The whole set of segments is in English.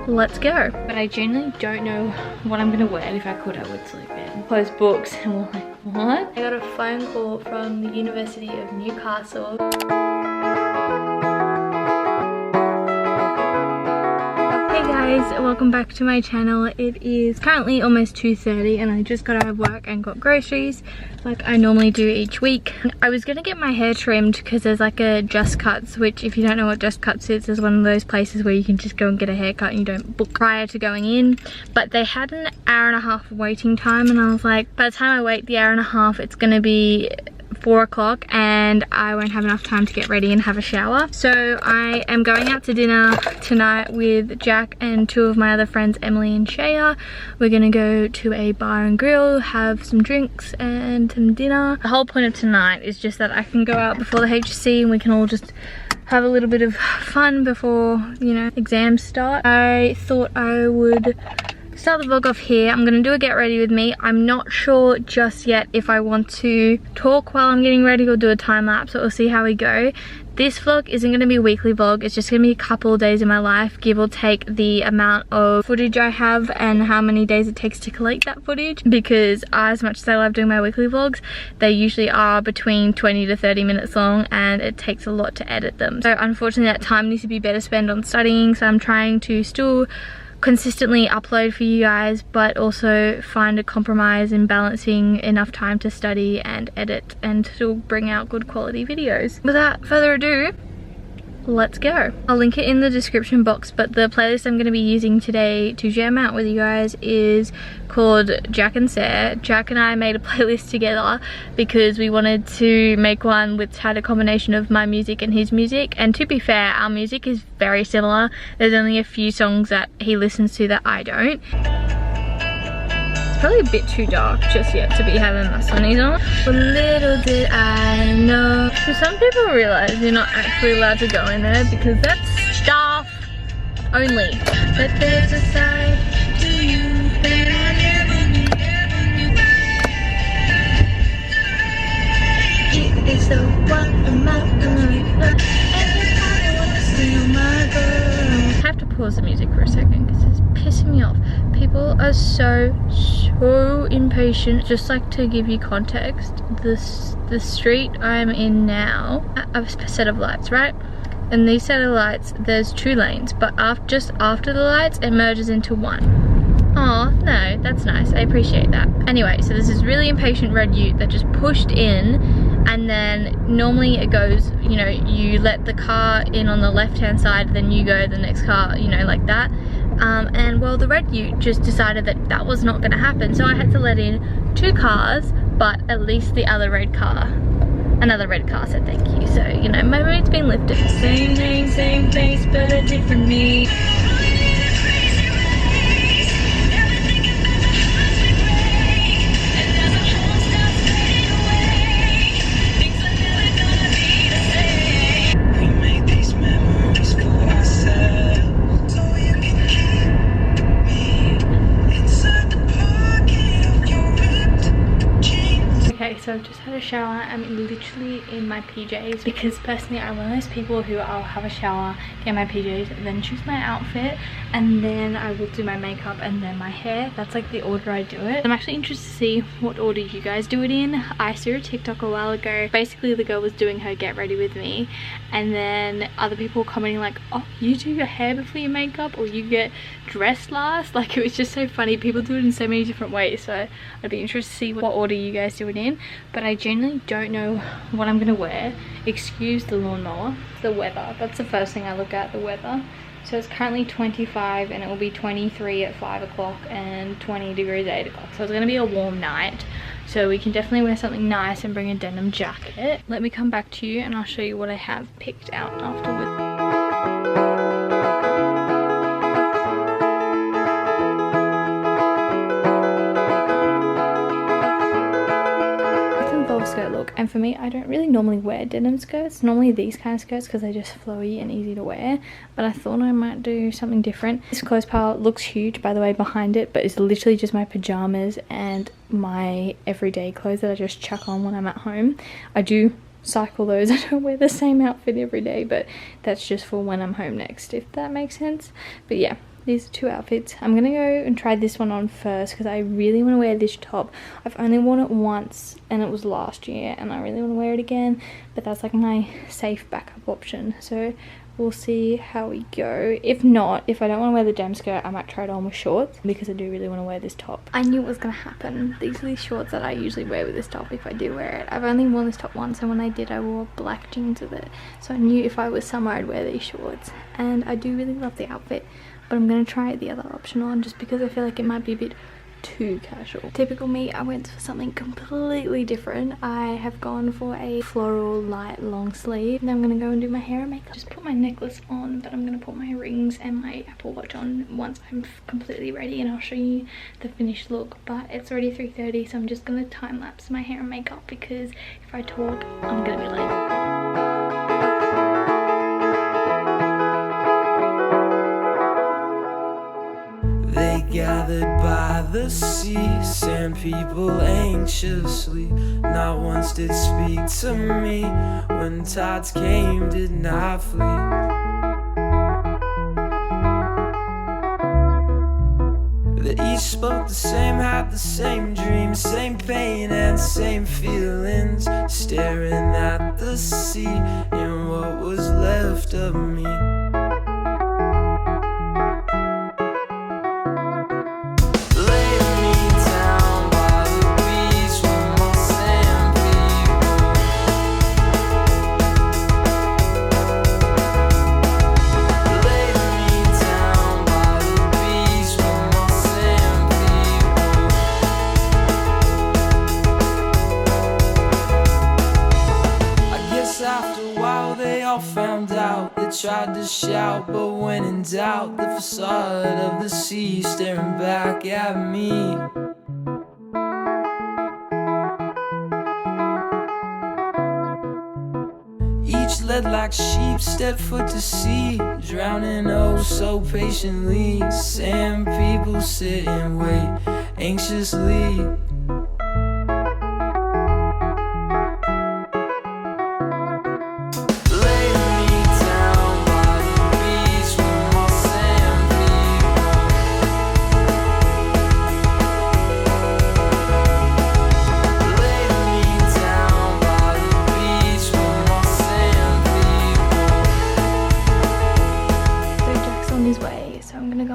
let's go. But I genuinely don't know what I'm gonna wear, and if I could I would sleep in. Close books and we're like, what? I got a phone call from the University of Newcastle. Hey guys, welcome back to my channel. It is currently almost 2:30 and I just got out of work and got groceries like I normally do each week. I was gonna get my hair trimmed because there's like a Just Cuts, which if you don't know what Just Cuts is one of those places where you can just go and get a haircut and you don't book prior to going in. But they had an hour and a half waiting time and I was like, by the time I wait the hour and a half it's gonna be 4 o'clock and I won't have enough time to get ready and have a shower. So I am going out to dinner tonight with Jack and two of my other friends, Emily and Shaya. We're gonna go to a bar and grill, have some drinks and some dinner. The whole point of tonight is just that I can go out before the HSC and we can all just have a little bit of fun before, you know, exams start. I thought I would start the vlog off here. I'm gonna do a get ready with me. I'm not sure just yet if I want to talk while I'm getting ready or do a time lapse, but we'll see how we go. This vlog isn't gonna be a weekly vlog. It's just gonna be a couple of days in my life, give or take the amount of footage I have and how many days it takes to collect that footage, because as much as I love doing my weekly vlogs, they usually are between 20 to 30 minutes long and it takes a lot to edit them. So unfortunately that time needs to be better spent on studying, so I'm trying to still consistently upload for you guys, but also find a compromise in balancing enough time to study and edit and still bring out good quality videos. Without further ado, let's go. I'll link it in the description box, but the playlist I'm going to be using today to jam out with you guys is called Jack and Sarah. Jack and I made a playlist together because we wanted to make one which had a combination of my music and his music, and to be fair, our music is very similar. There's only a few songs that he listens to that I don't. It's probably a bit too dark just yet to be having my sunnies on. But little did I know. So some people realize you're not actually allowed to go in there because that's staff only. But there's a side to you that I never knew. It is the one of my life. Everybody wants to steal my girl. I have to pause the music for a second because it's pissing me off. People are so impatient. Just like to give you context, the street I'm in now, a set of lights, right? And these set of lights, there's 2 lanes, but just after the lights it merges into one. Oh no, that's nice, I appreciate that. Anyway, so there's this really impatient red ute that just pushed in, and then normally it goes, you know, you let the car in on the left hand side, then you go the next car, you know, like that. And well, the red ute just decided that that was not going to happen, so I had to let in 2 cars, but at least the other another red car said thank you, so you know, my mood's been lifted. Same name, same face, but a different me. So I've just had a shower. I'm literally in my PJs because personally I'm one of those people who I'll have a shower, get my PJs, then choose my outfit, and then I will do my makeup and then my hair. That's like the order I do it. I'm actually interested to see what order you guys do it in. I saw a TikTok a while ago. Basically the girl was doing her get ready with me, and then other people were commenting like, oh, you do your hair before your makeup, or you get dressed last. Like, it was just so funny. People do it in so many different ways, so I'd be interested to see what order you guys do it in. But I genuinely don't know what I'm gonna wear. Excuse the lawnmower. The weather, that's the first thing I look at, the weather. So it's currently 25 and it will be 23 at 5 o'clock and 20 degrees at 8 o'clock. So it's gonna be a warm night. So we can definitely wear something nice and bring a denim jacket. Let me come back to you and I'll show you what I have picked out afterwards. Skirt look, and for me, I don't really normally wear denim skirts. Normally these kind of skirts because they're just flowy and easy to wear, but I thought I might do something different. This clothes pile looks huge, by the way, behind it, but it's literally just my pajamas and my everyday clothes that I just chuck on when I'm at home. I do cycle those. I don't wear the same outfit every day, but that's just for when I'm home next, if that makes sense. But yeah, these are 2 outfits. I'm gonna go and try this one on first because I really want to wear this top. I've only worn it once and it was last year, and I really want to wear it again, but that's like my safe backup option. So we'll see how we go. If not, if I don't want to wear the denim skirt, I might try it on with shorts because I do really want to wear this top. I knew it was going to happen. These are the shorts that I usually wear with this top if I do wear it. I've only worn this top once, and when I did, I wore black jeans with it. So I knew if I was somewhere, I'd wear these shorts. And I do really love the outfit, but I'm going to try the other option on just because I feel like it might be a bit too casual. Typical me, I went for something completely different. I have gone for a floral light long sleeve. Now I'm gonna go and do my hair and makeup. Just put my necklace on, but I'm gonna put my rings and my Apple Watch on once I'm completely ready, and I'll show you the finished look. But it's already 3:30, so I'm just gonna time lapse my hair and makeup because if I talk, I'm gonna be late. Gathered by the sea, sand people anxiously. Not once did speak to me. When tides came, did not flee. They each spoke the same, had the same dreams, same pain and same feelings. Staring at the sea in what was left of me. Found out, they tried to shout, but when in doubt, the facade of the sea staring back at me. Each led like sheep, stepped foot to sea, drowning oh so patiently. Sand people sit and wait anxiously.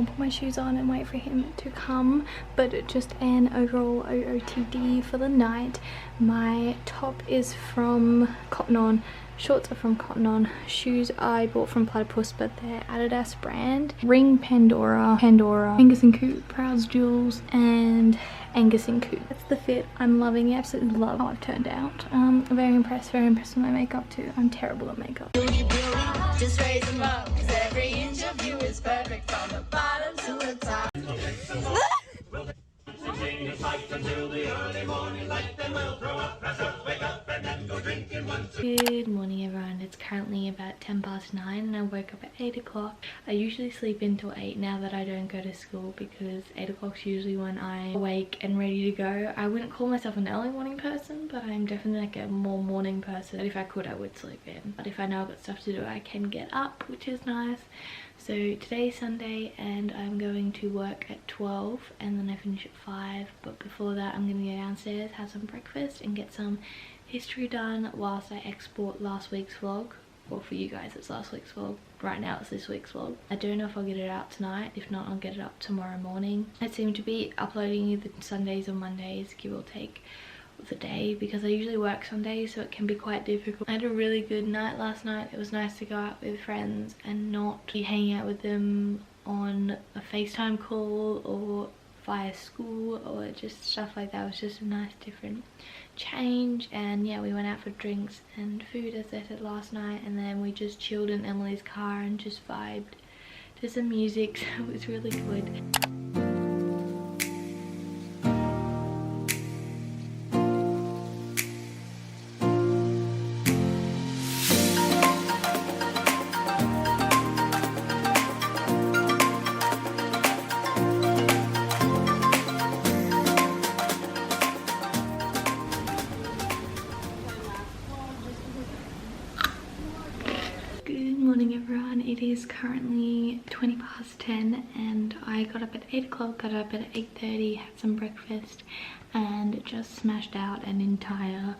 Put my shoes on and wait for him to come, but just an overall OOTD for the night. My top is from Cotton On, shorts are from Cotton On, shoes I bought from Platypus but they're Adidas brand. Ring Pandora, Angus & Coop, Prowls Jewels and Angus & Coop. That's the fit. I'm loving it. Absolutely love how I've turned out. Very impressed with my makeup too. I'm terrible at makeup. Just raise them up, 'cause every inch of you is perfect from the bottom to the top. Good morning everyone, it's currently about 9:10 and I woke up at 8 o'clock. I usually sleep until 8 now that I don't go to school because 8 o'clock's usually when I'm awake and ready to go. I wouldn't call myself an early morning person, but I'm definitely like a more morning person. If I could, I would sleep in. But if I know I've got stuff to do, I can get up, which is nice. So today's Sunday and I'm going to work at 12 and then I finish at 5. But before that I'm going to go downstairs, have some breakfast and get some history done whilst I export last week's vlog. Well, for you guys it's last week's vlog. Right now it's this week's vlog. I don't know if I'll get it out tonight. If not, I'll get it up tomorrow morning. I seem to be uploading either Sundays or Mondays, give or take the day, because I usually work Sundays, so it can be quite difficult. I had a really good night last night. It was nice to go out with friends and not be hanging out with them on a FaceTime call or via school or just stuff like that. It was just a nice different change. And yeah, we went out for drinks and food as I said last night, and then we just chilled in Emily's car and just vibed to some music, so it was really good. It is currently 20 past 10 and I got up at 8 o'clock, got up at 8:30, had some breakfast and just smashed out an entire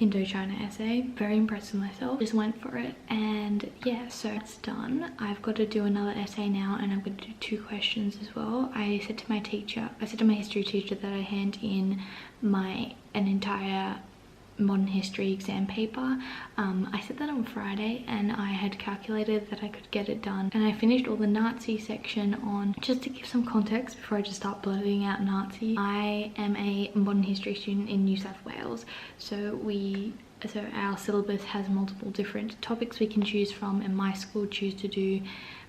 Indochina essay. Very impressed with myself, just went for it. And yeah, so it's done. I've got to do another essay now and I'm going to do 2 questions as well. I said to my history teacher that I hand in an entire modern history exam paper. I said that on Friday and I had calculated that I could get it done, and I finished all the Nazi section on, just to give some context before I just start blurting out Nazi, I am a modern history student in New South Wales, so our syllabus has multiple different topics we can choose from, and my school choose to do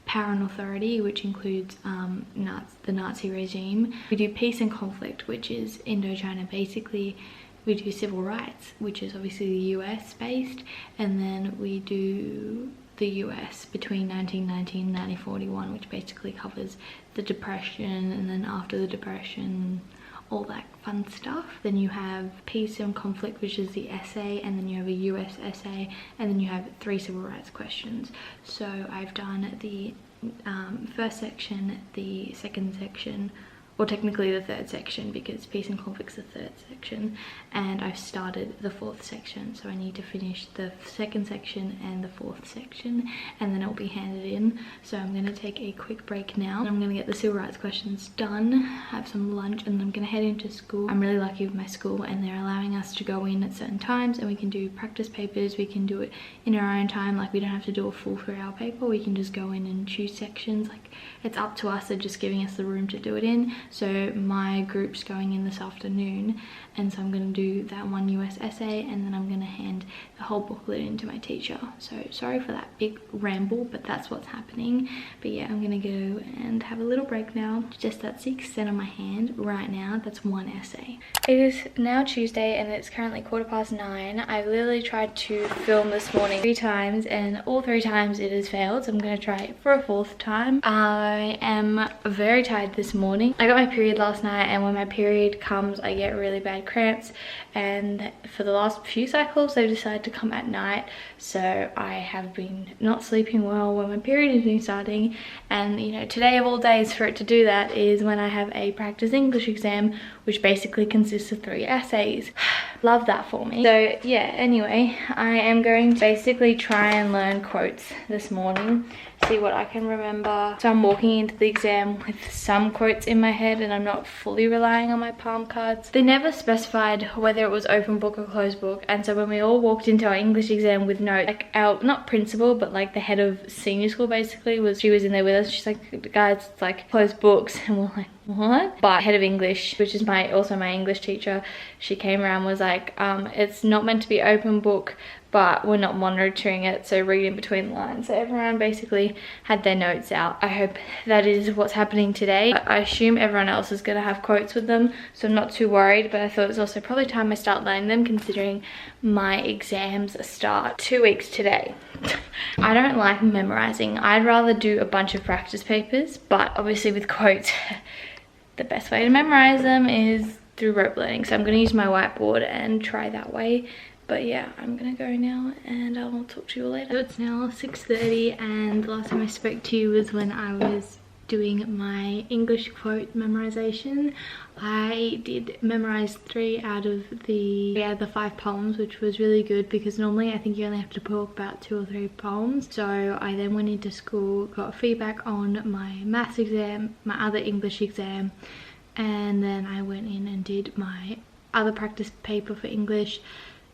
power and authority, which includes the Nazi regime. We do peace and conflict, which is Indochina. Basically we do civil rights, which is obviously the US based, and then we do the US between 1919 and 1941, which basically covers the Depression, and then after the Depression, all that fun stuff. Then you have peace and conflict, which is the essay, and then you have a US essay, and then you have 3 civil rights questions. So I've done the first section, the second section, or technically the 3rd section, because peace and conflict's the 3rd section, and I've started the 4th section, so I need to finish the 2nd section and the 4th section, and then it'll be handed in. So I'm going to take a quick break now, and I'm going to get the civil rights questions done, have some lunch, and I'm going to head into school. I'm really lucky with my school, and they're allowing us to go in at certain times, and we can do practice papers. We can do it in our own time, like we don't have to do a full 3-hour paper. We can just go in and choose sections, like it's up to us. They're just giving us the room to do it in. So my group's going in this afternoon, and so I'm going to do that 1 US essay, and then I'm going to hand the whole booklet in to my teacher. So sorry for that big ramble, but that's what's happening. But yeah, I'm going to go and have a little break now. Just that 6% on my hand right now, that's 1 essay. It is now Tuesday and it's currently 9:15. I've literally tried to film this morning 3 times, and all 3 times it has failed, so I'm going to try it for a 4th time. I am very tired this morning. I got my period last night, and when my period comes I get really bad cramps, and for the last few cycles they've decided to come at night, so I have been not sleeping well when my period has been starting. And you know, today of all days for it to do that is when I have a practice English exam, which basically consists of 3 essays. Love that for me. So yeah, anyway, I am going to basically try and learn quotes this morning, see what I can remember. So I'm walking into the exam with some quotes in my head, and I'm not fully relying on my palm cards. They never specified whether it was open book or closed book, and so when we all walked into our English exam with notes, like our, not principal, but like the head of senior school basically, she was in there with us. She's like, guys, it's like closed books, and we're like, what? But head of English, which is also my English teacher, she came around, was like, it's not meant to be open book, but we're not monitoring it, so read in between the lines. So everyone basically had their notes out. I hope that is what's happening today. I assume everyone else is going to have quotes with them, so I'm not too worried, but I thought it was also probably time I start learning them, considering my exams start 2 weeks today. I don't like memorizing. I'd rather do a bunch of practice papers, but obviously with quotes, the best way to memorize them is through rote learning. So I'm going to use my whiteboard and try that way. But yeah, I'm gonna go now and I'll talk to you later. So it's now 6:30, and the last time I spoke to you was when I was doing my English quote memorization. I did memorize 3 out of the 5 poems, which was really good, because normally I think you only have to talk about 2 or 3 poems. So I then went into school, got feedback on my maths exam, my other English exam, and then I went in and did my other practice paper for English,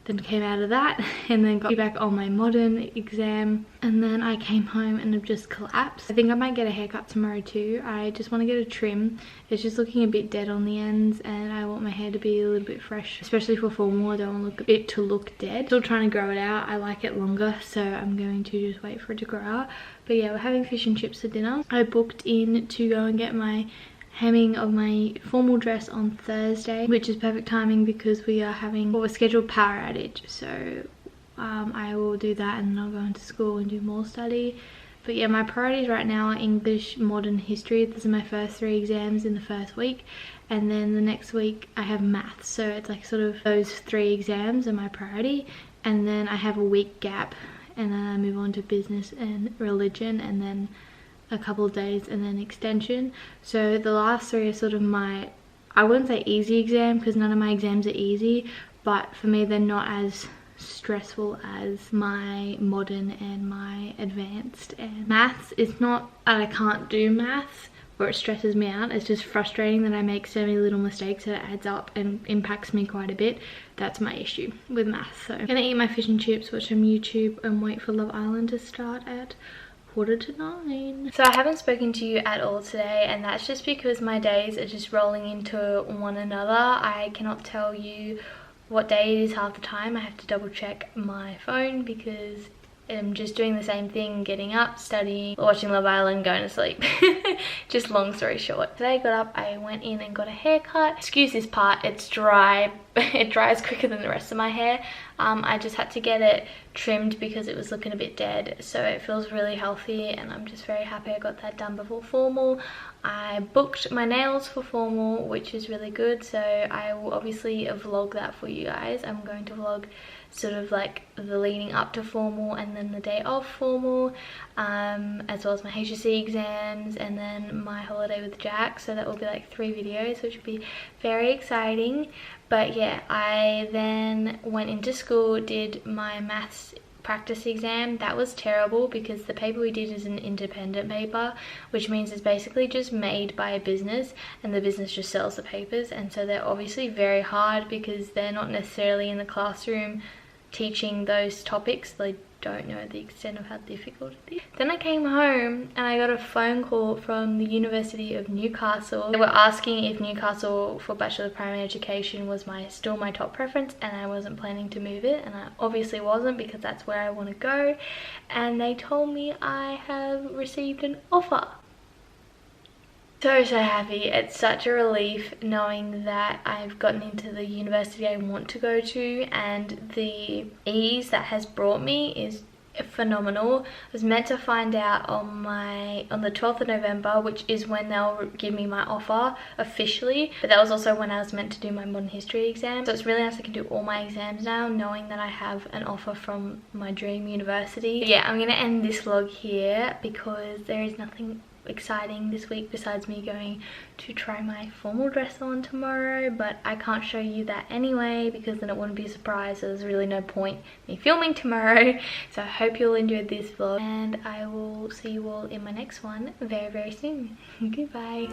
then came out of that, and then got feedback on my modern exam, and then I came home and have just collapsed. I think I might get a haircut tomorrow too. I just want to get a trim. It's just looking a bit dead on the ends, and I want my hair to be a little bit fresh, especially for formal. I don't want it to look dead. Still trying to grow it out. I like it longer, so I'm going to just wait for it to grow out. But yeah, we're having fish and chips for dinner. I booked in to go and get my hemming of my formal dress on Thursday, which is perfect timing because we are having a scheduled power outage. So I will do that, and then I'll go into school and do more study. But yeah, my priorities right now are English, modern history. These are my first 3 exams in the first week, and then the next week I have maths. So it's like sort of those 3 exams are my priority, and then I have a week gap, and then I move on to business and religion, and then a couple of days and then extension. So the last 3 are sort of my, I wouldn't say easy exam because none of my exams are easy, but for me they're not as stressful as my modern and my advanced. And maths, it's not that I can't do maths or it stresses me out, it's just frustrating that I make so many little mistakes that it adds up and impacts me quite a bit. That's my issue with maths. So I'm gonna eat my fish and chips, watch some YouTube and wait for Love Island to start at 8:45. So I haven't spoken to you at all today, and that's just because my days are just rolling into one another. I cannot tell you what day it is half the time. I have to double check my phone because I'm just doing the same thing, getting up, studying, watching Love Island, going to sleep. Just long story short. Today I got up, I went in and got a haircut. Excuse this part, it's dry. It dries quicker than the rest of my hair. I just had to get it trimmed because it was looking a bit dead. So it feels really healthy and I'm just very happy I got that done before formal. I booked my nails for formal, which is really good. So I will obviously vlog that for you guys. I'm going to vlog sort of like the leading up to formal and then the day of formal, as well as my HSC exams and then my holiday with Jack. So that will be like 3 videos, which will be very exciting. But yeah, I then went into school, did my maths practice exam. That was terrible because the paper we did is an independent paper, which means it's basically just made by a business and the business just sells the papers, and so they're obviously very hard because they're not necessarily in the classroom teaching those topics. They don't know the extent of how difficult it is. Then I came home and I got a phone call from the University of Newcastle. They were asking if Newcastle for Bachelor of Primary Education was still my top preference, and I wasn't planning to move it, and I obviously wasn't because that's where I want to go. And they told me I have received an offer. So happy. It's such a relief knowing that I've gotten into the university I want to go to, and the ease that has brought me is phenomenal. I was meant to find out on the 12th of November, which is when they'll give me my offer officially, but that was also when I was meant to do my modern history exam. So it's really nice I can do all my exams now knowing that I have an offer from my dream university. But yeah, I'm gonna end this vlog here because there is nothing exciting this week besides me going to try my formal dress on tomorrow, but I can't show you that anyway because then it wouldn't be a surprise, so there's really no point me filming tomorrow. So I hope you all enjoyed this vlog and I will see you all in my next one very, very soon. Goodbye.